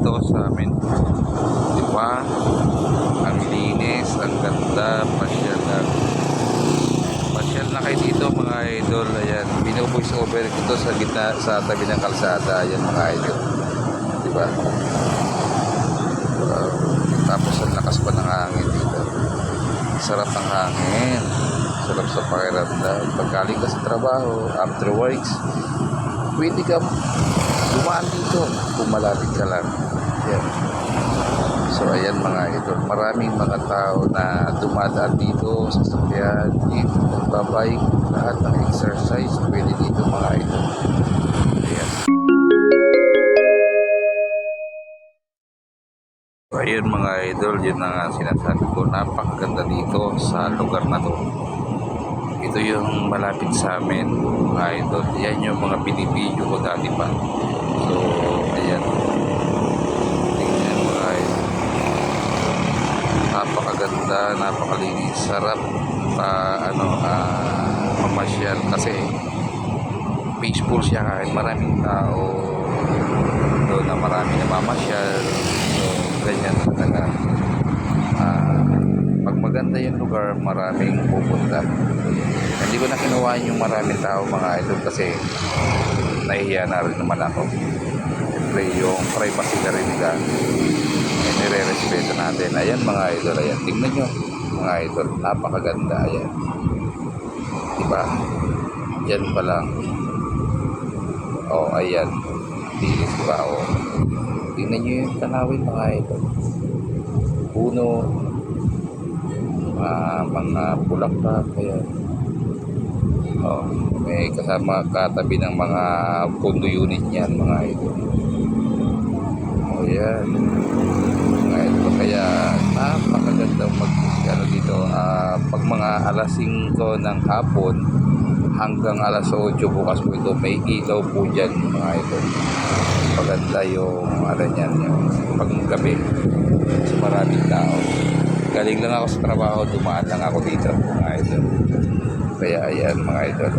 dito sa amin. Di ba? Ang linis, ang ganda, pasyal na. Pasyal na kayo dito mga idol. Ayan, binuvoice over ito sa gitna, sa tabi ng kalsada. Ayan mga idol. Di ba? Tapos ang lakas pa ng hangin dito. Sarap ng hangin. Sarap sa pakiramdam. Pagkaling ka sa trabaho, after works, pwede ka dumaan dito kung malapit ka lang. Yan. So ayan mga idol, maraming mga tao na dumadaan dito sa sasakyan, dito nagbabike, lahat ng exercise pwede dito mga idol. Ayan. So ayan mga idol, yun na nga sinasabi ko, napakaganda dito sa lugar na to. Ito yung malapit sa amin mga idol. Yan yung mga binibidyo ko dati pa. So ayan, tingnan mga idol, napakaganda, napakalinis, sarap mamasyal kasi peaceful siya kahit maraming tao doon na marami na mamasyal. So ganyan talaga. Pag maganda yung lugar, maraming pupunta. Hindi ko na kinuhaan yung maraming tao mga idol kasi nahihiya na rin naman ako. Siyempre yung privacy na rin nila, nire-respeto natin. Ayan mga idol, ayan, tingnan nyo mga idol, napakaganda. Ayan, diba? Yan pa lang. Ayan, dilis pa. Tingnan nyo yung tanawin mga idol, puno, mga bulaklak. Ayan, may kasama katabi ng mga condo unit yan mga idol. Ayan mga idol, kaya napakagandang dito. Pag mga alas 5 ng hapon hanggang alas 8 bukas po ito, may ilaw po dyan mga idol. Paganda yung yan, yung paggabi sa maraming tao. Galing lang ako sa trabaho, dumaan lang ako dito mga idol. Kaya ayan mga idol,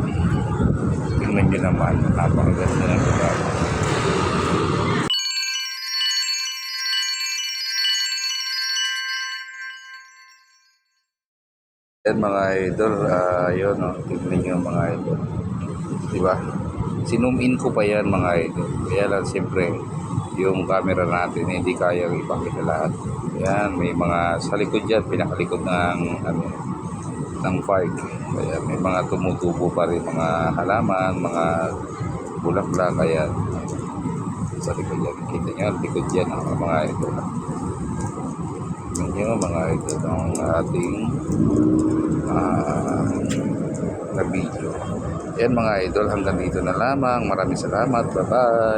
tingnan nyo naman, napakaganda ng lugar. Ayan mga idol, yun tingnan nyo mga idol, diba? Sinum in ko pa yan mga idol, kaya lang siyempre yung camera natin hindi kaya ipakita lahat. Ayan, may mga sa likod dyan, pinakalikod ng park. Kaya may mga tumutubo pa rin, mga halaman, mga bulaklak. Kaya sa likod yan, kita nyo, likod yan mga idol. Tingnan nyo mga idol ang ating na video. Yan mga idol, hanggang dito na lamang. Maraming salamat, bye bye.